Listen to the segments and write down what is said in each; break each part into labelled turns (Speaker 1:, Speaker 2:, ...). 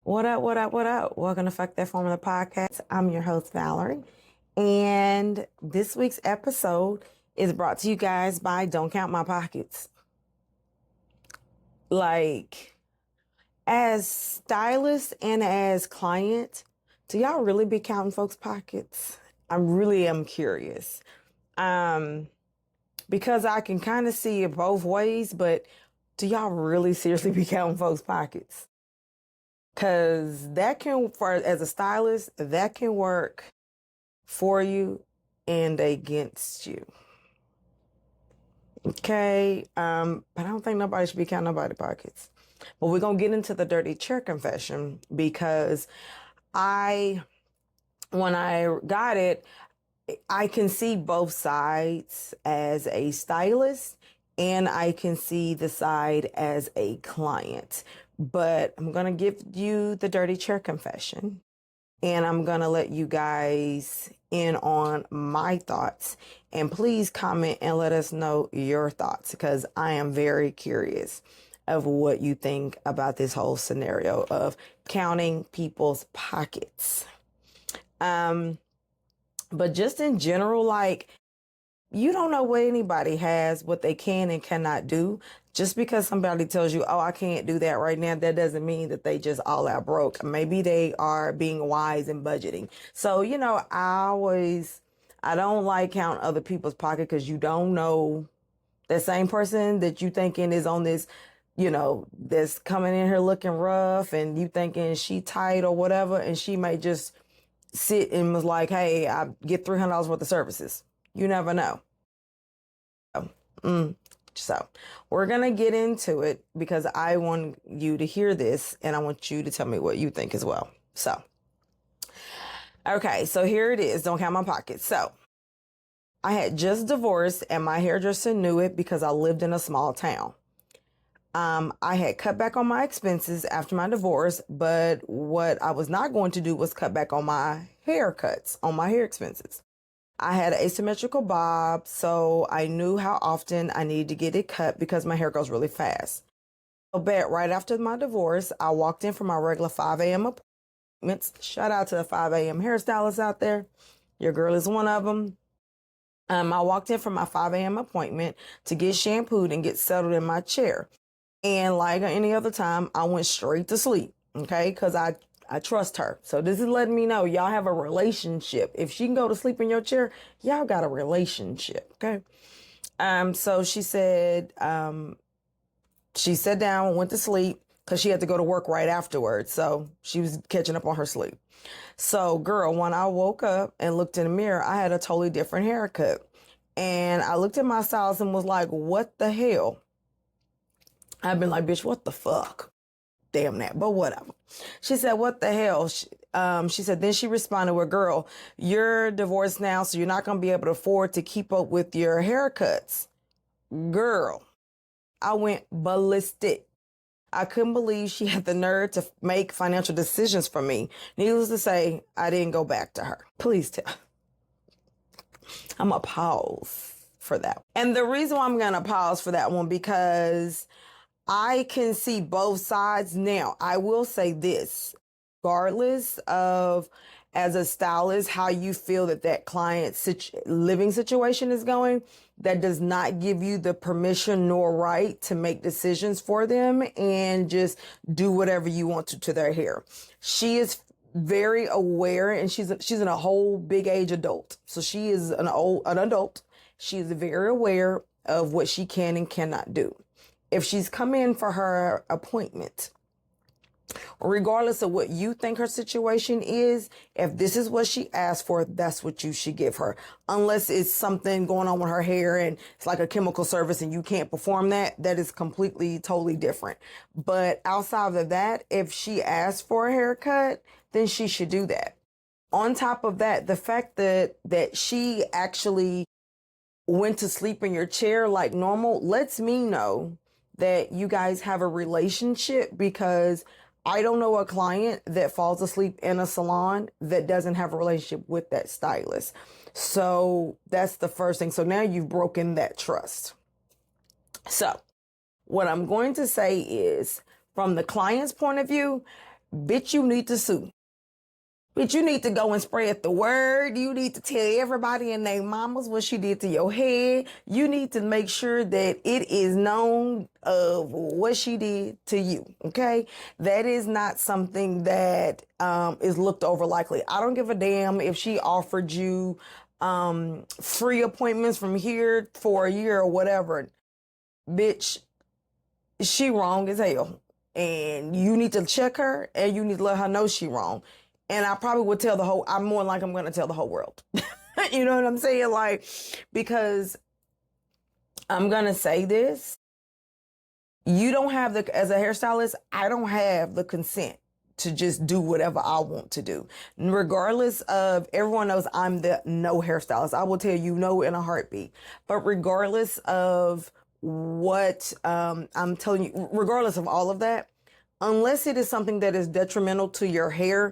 Speaker 1: What up, what up, what up? Welcome to Fuck That Formula Podcast. I'm your host, Valerie. And this week's episode is brought to you guys by Don't Count My Pockets. Like, as stylist and as client, do y'all really be counting folks' pockets? I really am curious. Because I can kind of see it both ways, but do y'all really seriously be counting folks' pockets? Cause that can, as a stylist, that can work for you and against you. Okay. But I don't think nobody should be counting nobody's pockets. But we're going to get into the dirty chair confession because when I got it, I can see both sides as a stylist and I can see the side as a client. But I'm going to give you the dirty chair confession and I'm going to let you guys in on my thoughts. And please comment and let us know your thoughts because I am very curious of what you think about this whole scenario of counting people's pockets. But just in general, like, you don't know what anybody has, what they can and cannot do. Just because somebody tells you, oh, I can't do that right now, that doesn't mean that they just all out broke. Maybe they are being wise in budgeting. So, I don't like count other people's pocket because you don't know that same person that you thinking is on this, that's coming in here looking rough and you thinking she tight or whatever. And she may just sit and was like, hey, I get $300 worth of services. You never know. So we're going to get into it because I want you to hear this and I want you to tell me what you think as well. So, okay, so here it is. Don't count my pockets. So I had just divorced and my hairdresser knew it because I lived in a small town. I had cut back on my expenses after my divorce, but what I was not going to do was cut back on my haircuts, on my hair expenses. I had an asymmetrical bob, so I knew how often I needed to get it cut because my hair goes really fast. But right after my divorce, I walked in for my regular 5 a.m. appointments. Shout out to the 5 a.m. hairstylists out there. Your girl is one of them. I walked in for my 5 a.m. appointment to get shampooed and get settled in my chair. And like any other time, I went straight to sleep. Okay. Cause I trust her. So this is letting me know y'all have a relationship. If she can go to sleep in your chair, y'all got a relationship. Okay. So she said, she sat down and went to sleep cause she had to go to work right afterwards. So she was catching up on her sleep. So girl, when I woke up and looked in the mirror, I had a totally different haircut and I looked at my stylist and was like, what the hell? I've been like, bitch, what the fuck? Damn that, but whatever. She said, what the hell? She said, then she responded with, girl, you're divorced now, so you're not going to be able to afford to keep up with your haircuts. Girl, I went ballistic. I couldn't believe she had the nerve to make financial decisions for me. Needless to say, I didn't go back to her. Please tell. I'm going to pause for that. And the reason why I'm going to pause for that one, because I can see both sides. Now, I will say this, regardless of as a stylist, how you feel that client's living situation is going, that does not give you the permission nor right to make decisions for them and just do whatever you want to their hair. She is very aware and she's in a whole big age adult. So she is an adult. She is very aware of what she can and cannot do. If she's come in for her appointment, regardless of what you think her situation is, if this is what she asked for, that's what you should give her. Unless it's something going on with her hair and it's like a chemical service and you can't perform that, that is completely, totally different. But outside of that, if she asked for a haircut, then she should do that. On top of that, the fact that she actually went to sleep in your chair like normal lets me know that you guys have a relationship, because I don't know a client that falls asleep in a salon that doesn't have a relationship with that stylist. So that's the first thing. So now you've broken that trust. So what I'm going to say is, from the client's point of view, bitch, you need to sue. Bitch, you need to go and spread the word. You need to tell everybody and their mamas what she did to your head. You need to make sure that it is known of what she did to you, okay? That is not something that is looked over lightly. I don't give a damn if she offered you free appointments from here for a year or whatever. Bitch, she wrong as hell. And you need to check her and you need to let her know she wrong. And I probably would tell I'm more like I'm going to tell the whole world. You know what I'm saying? Like, because I'm going to say this. You don't have as a hairstylist, I don't have the consent to just do whatever I want to do. Regardless of, everyone knows I'm the no hairstylist. I will tell you no in a heartbeat. But regardless of what I'm telling you, regardless of all of that, unless it is something that is detrimental to your hair,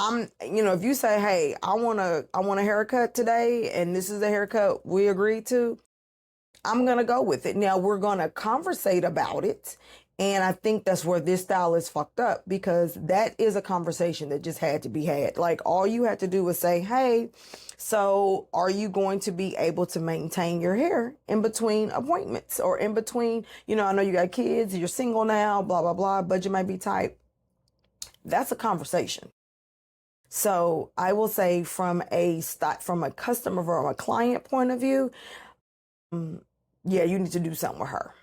Speaker 1: if you say, hey, I want a haircut today and this is the haircut we agreed to, I'm going to go with it. Now we're going to conversate about it. And I think that's where this stylist fucked up, because that is a conversation that just had to be had. Like, all you had to do was say, hey, so are you going to be able to maintain your hair in between appointments or in between, I know you got kids, you're single now, blah, blah, blah, budget might be tight. That's a conversation. So I will say from a customer or a client point of view, yeah, you need to do something with her.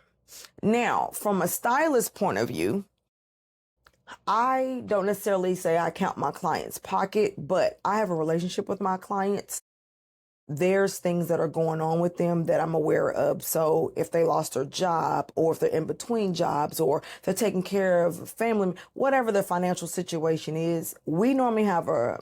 Speaker 1: Now, from a stylist point of view, I don't necessarily say I count my client's pocket, but I have a relationship with my clients. There's things that are going on with them that I'm aware of. So if they lost their job, or if they're in between jobs, or they're taking care of a family, whatever the financial situation is, we normally have a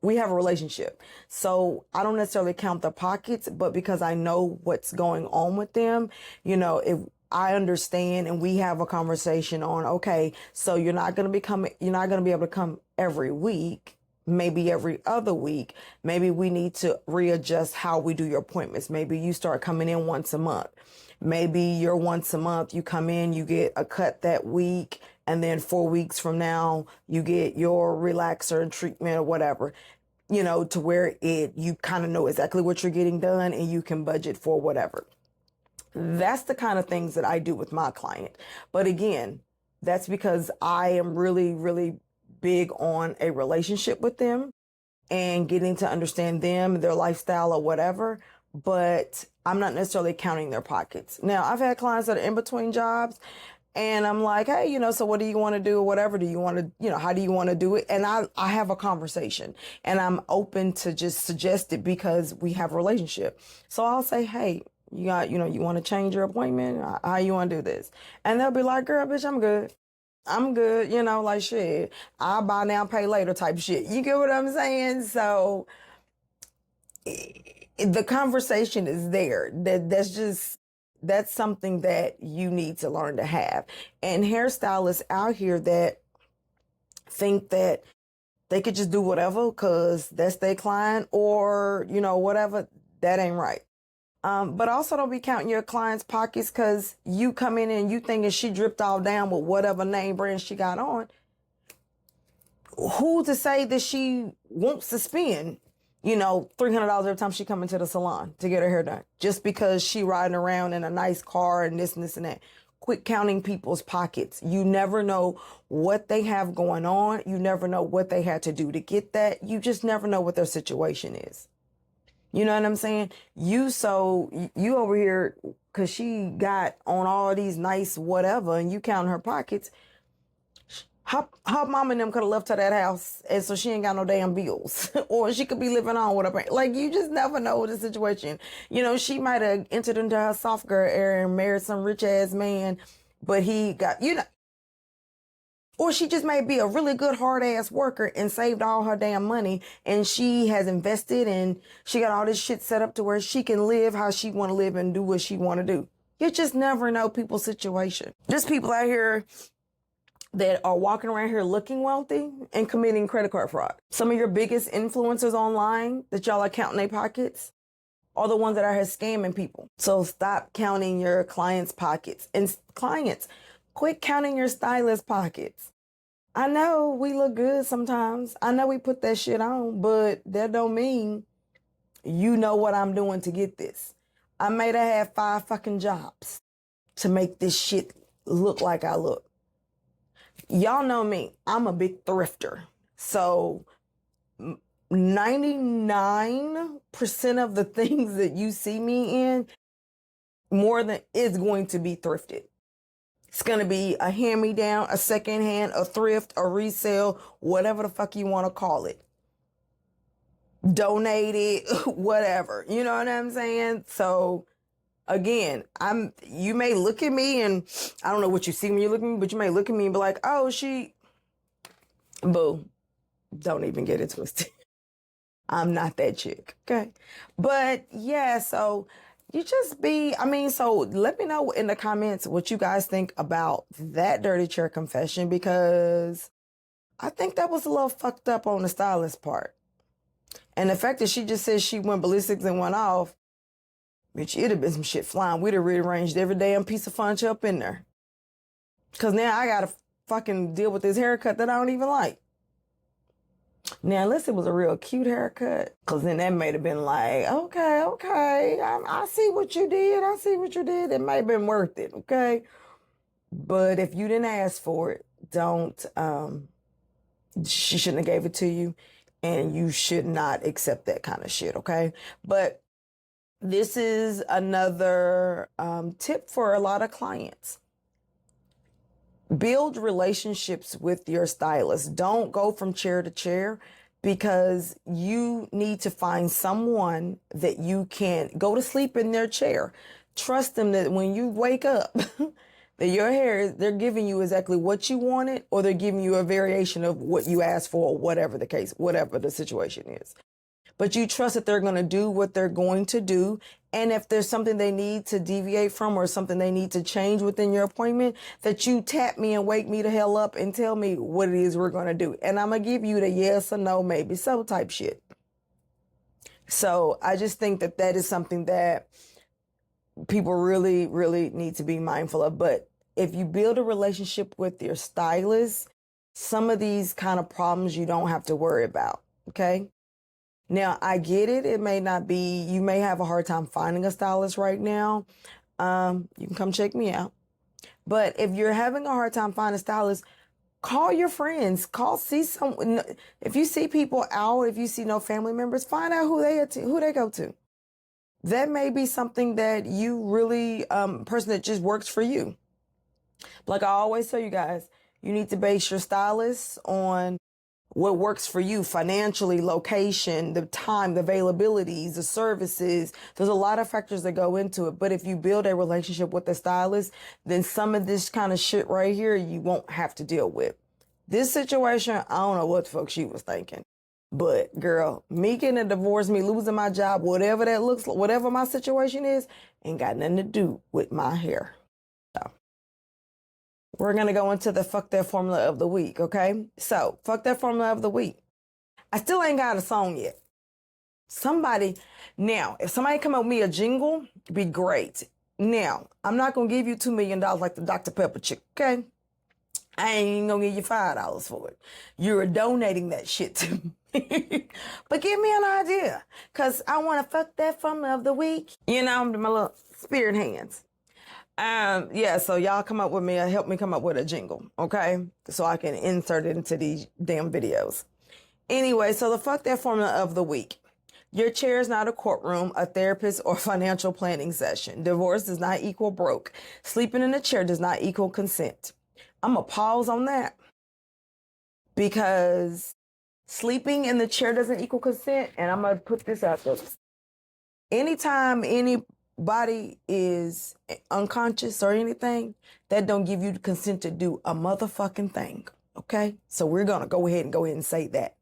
Speaker 1: relationship. So I don't necessarily count their pockets, but because I know what's going on with them, if I understand and we have a conversation on, okay, so you're not going to be able to come every week. Maybe every other week. Maybe we need to readjust how we do your appointments. Maybe you start coming in once a month. Maybe you're once a month, you come in, you get a cut that week, and then 4 weeks from now, you get your relaxer and treatment or whatever, to where you kind of know exactly what you're getting done and you can budget for whatever. That's the kind of things that I do with my client. But again, that's because I am really, really big on a relationship with them and getting to understand them, their lifestyle or whatever, but I'm not necessarily counting their pockets. Now, I've had clients that are in between jobs and I'm like, hey, so what do you want to do or whatever? Do you want to, how do you want to do it? And I have a conversation and I'm open to just suggest it because we have a relationship. So I'll say, hey, you want to change your appointment? How you want to do this? And they'll be like, girl, bitch, I'm good. I'm good, like shit. I'll buy now, pay later type shit. You get what I'm saying? So the conversation is there. That's something that you need to learn to have. And hairstylists out here that think that they could just do whatever because that's their client or, whatever, that ain't right. But also don't be counting your client's pockets because you come in and you thinking she dripped all down with whatever name brand she got on. Who to say that she wants to spend, $300 every time she come into the salon to get her hair done just because she riding around in a nice car and this and this and that. Quit counting people's pockets. You never know what they have going on. You never know what they had to do to get that. You just never know what their situation is. You know what I'm saying? You over here, because she got on all these nice whatever and you count her pockets. Her mom and them could have left her that house and so she ain't got no damn bills. Or she could be living on with her. Like, you just never know the situation. She might have entered into her soft girl era and married some rich ass man, but he got, or she just may be a really good hard ass worker and saved all her damn money and she has invested and she got all this shit set up to where she can live how she want to live and do what she want to do. You just never know people's situation. There's people out here that are walking around here looking wealthy and committing credit card fraud. Some of your biggest influencers online that y'all are counting their pockets are the ones that are here scamming people. So stop counting your clients' pockets. And clients, quit counting your stylist pockets. I know we look good sometimes. I know we put that shit on, but that don't mean you know what I'm doing to get this. I made her have 5 fucking jobs to make this shit look like I look. Y'all know me. I'm a big thrifter. So 99% of the things that you see me in, more than is going to be thrifted. It's going to be a hand-me-down, a secondhand, a thrift, a resale, whatever the fuck you want to call it. Donated, whatever. You know what I'm saying? So again, you may look at me and I don't know what you see when you look at me, but you may look at me and be like, oh, boo, don't even get it twisted. I'm not that chick. Okay. But yeah, so you just so let me know in the comments what you guys think about that dirty chair confession, because I think that was a little fucked up on the stylist part. And the fact that she just said she went ballistics and went off, bitch, it'd have been some shit flying. We'd have rearranged every damn piece of furniture up in there. Because now I got to fucking deal with this haircut that I don't even like. Now, unless it was a real cute haircut, because then that may have been like, okay, I see what you did. It might have been worth it, okay? But if you didn't ask for it, she shouldn't have gave it to you, and you should not accept that kind of shit, okay? But this is another tip for a lot of clients. Build relationships with your stylist. Don't go from chair to chair, because you need to find someone that you can go to sleep in their chair. Trust them that when you wake up, that your hair, they're giving you exactly what you wanted, or they're giving you a variation of what you asked for, whatever the case, whatever the situation is. But you trust that they're going to do what they're going to do. And if there's something they need to deviate from or something they need to change within your appointment, that you tap me and wake me the hell up and tell me what it is we're going to do. And I'm going to give you the yes or no, maybe so type shit. So I just think that that is something that people really, really need to be mindful of. But if you build a relationship with your stylist, some of these kind of problems you don't have to worry about. Okay. Now, I get it. It may not be, you may have a hard time finding a stylist right now. You can come check me out. But if you're having a hard time finding a stylist, call your friends. See someone. If you see people out, if you see no family members, find out who they go to. That may be something that you really, person that just works for you. Like I always tell you guys, you need to base your stylist on what works for you financially, location, the time, the availabilities, the services. There's a lot of factors that go into it. But if you build a relationship with a stylist, then some of this kind of shit right here, you won't have to deal with. This situation, I don't know what the fuck she was thinking. But girl, me getting a divorce, me losing my job, whatever that looks like, whatever my situation is, ain't got nothing to do with my hair. So we're going to go into the fuck that formula of the week, okay? So, fuck that formula of the week. I still ain't got a song yet. If somebody come up with me a jingle, it'd be great. Now, I'm not going to give you $2 million like the Dr. Pepper chick, okay? I ain't even going to give you $5 for it. You're donating that shit to me. But give me an idea, because I want to fuck that formula of the week. You know, my little spirit hands. So y'all come up with me, help me come up with a jingle, okay? So I can insert it into these damn videos. Anyway, so the fuck that formula of the week. Your chair is not a courtroom, a therapist, or financial planning session. Divorce does not equal broke. Sleeping in a chair does not equal consent. I'm going to pause on that, because sleeping in the chair doesn't equal consent, and I'm going to put this out there. Anytime anybody is unconscious or anything, that don't give you the consent to do a motherfucking thing, okay? So we're going to go ahead and say that.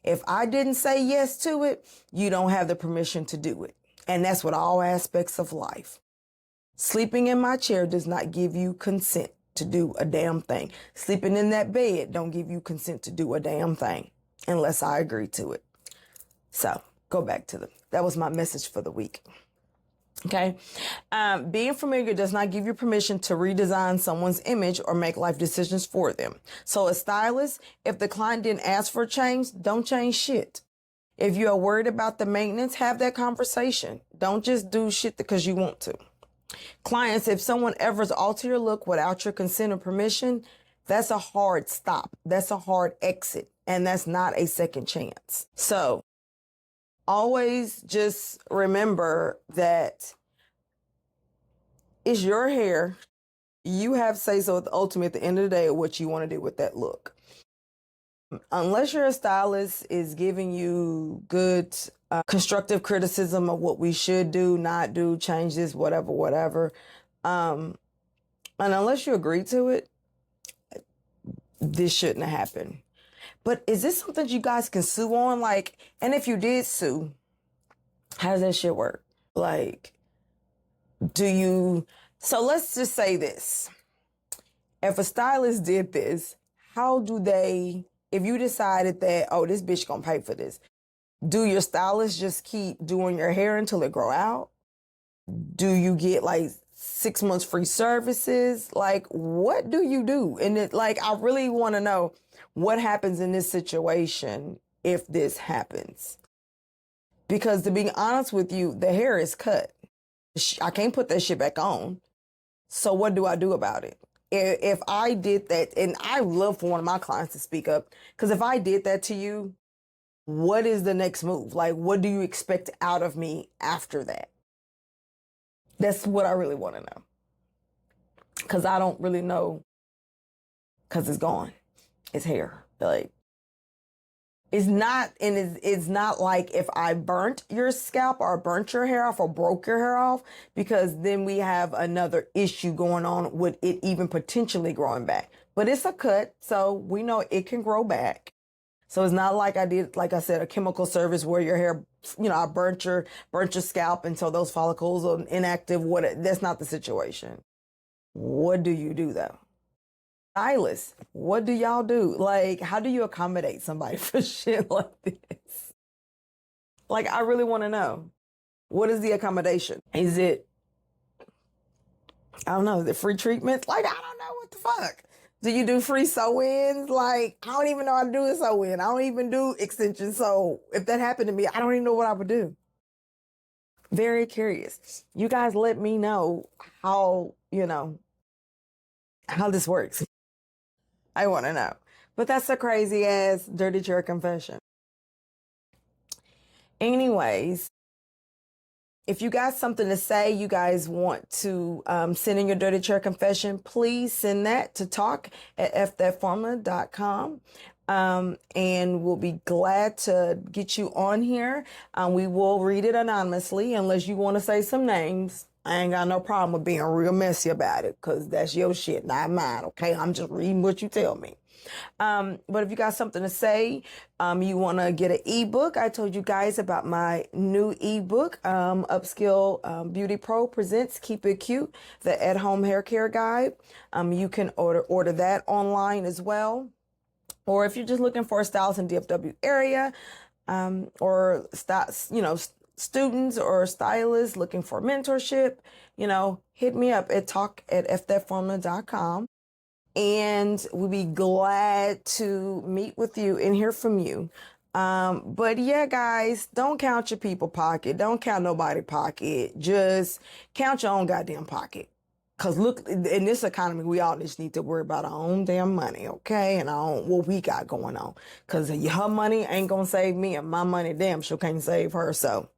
Speaker 1: If I didn't say yes to it, you don't have the permission to do it. And that's with all aspects of life. Sleeping in my chair does not give you consent to do a damn thing. Sleeping in that bed don't give you consent to do a damn thing unless I agree to it. So go back to that was my message for the week. Okay. Being familiar does not give you permission to redesign someone's image or make life decisions for them. So a stylist, if the client didn't ask for a change, don't change shit. If you are worried about the maintenance, have that conversation. Don't just do shit because you want to. Clients, if someone ever alter your look without your consent or permission, that's a hard stop. That's a hard exit. And that's not a second chance. So always just remember that it's your hair. You have say so at the ultimate at the end of the day of what you want to do with that look. Unless your stylist is giving you good constructive criticism of what we should do, not do, change this, whatever. And unless you agree to it, this shouldn't have happened. But is this something you guys can sue on? Like, and if you did sue, how does that shit work? Like, so let's just say this. If a stylist did this, how do they, if you decided that, oh, this bitch gonna pay for this, do your stylist just keep doing your hair until it grow out? Do you get like 6 months free services? Like, what do you do? And I really want to know what happens in this situation if this happens. Because to be honest with you, the hair is cut. I can't put that shit back on. So what do I do about it? If I did that, and I love for one of my clients to speak up, because if I did that to you, what is the next move? Like, what do you expect out of me after that? That's what I really want to know. Because I don't really know, because it's gone. It's hair. Like, it's not like if I burnt your scalp or burnt your hair off or broke your hair off, because then we have another issue going on with it even potentially growing back. But it's a cut, so we know it can grow back. So it's not like I did, like I said, a chemical service where your hair, I burnt your scalp until those follicles are inactive. That's not the situation. What do you do though? Stylist, what do y'all do? Like, how do you accommodate somebody for shit like this? Like, I really want to know. What is the accommodation? Is it, I don't know, the free treatment? Like, I don't know what the fuck. Do you do free sew-ins? Like, I don't even know how to do a sew-in. I don't even do extensions. So if that happened to me, I don't even know what I would do. Very curious. You guys let me know how, how this works. I want to know. But that's a crazy ass dirty chair confession. Anyways, if you got something to say, you guys want to send in your dirty chair confession, please send that to talk@fthatformula.com. And we'll be glad to get you on here. We will read it anonymously unless you want to say some names. I ain't got no problem with being real messy about it because that's your shit, not mine, okay? I'm just reading what you tell me. But if you got something to say, you want to get an ebook, I told you guys about my new ebook, Upskill Beauty Pro presents Keep It Cute, the at-home hair care guide. You can order that online as well. Or if you're just looking for a stylist in DFW area, or students or stylists looking for mentorship, hit me up at talk@fthatformula.com. And we'll be glad to meet with you and hear from you. But yeah, guys, don't count your people pocket. Don't count nobody's pocket. Just count your own goddamn pocket. Because look, in this economy, we all just need to worry about our own damn money, okay? And what we got going on. Because her money ain't going to save me, and my money damn sure can't save her. So,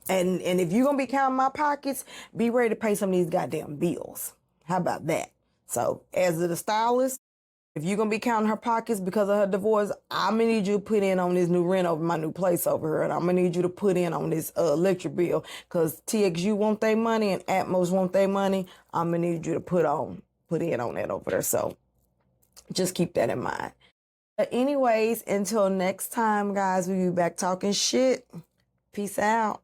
Speaker 1: and if you're going to be counting my pockets, be ready to pay some of these goddamn bills. How about that? So, as the stylist, if you're going to be counting her pockets because of her divorce, I'm going to need you to put in on this new rent over my new place over here. And I'm going to need you to put in on this electric bill because TXU want their money and Atmos want their money. I'm going to need you to put in on that over there. So just keep that in mind. But anyways, until next time, guys, we'll be back talking shit. Peace out.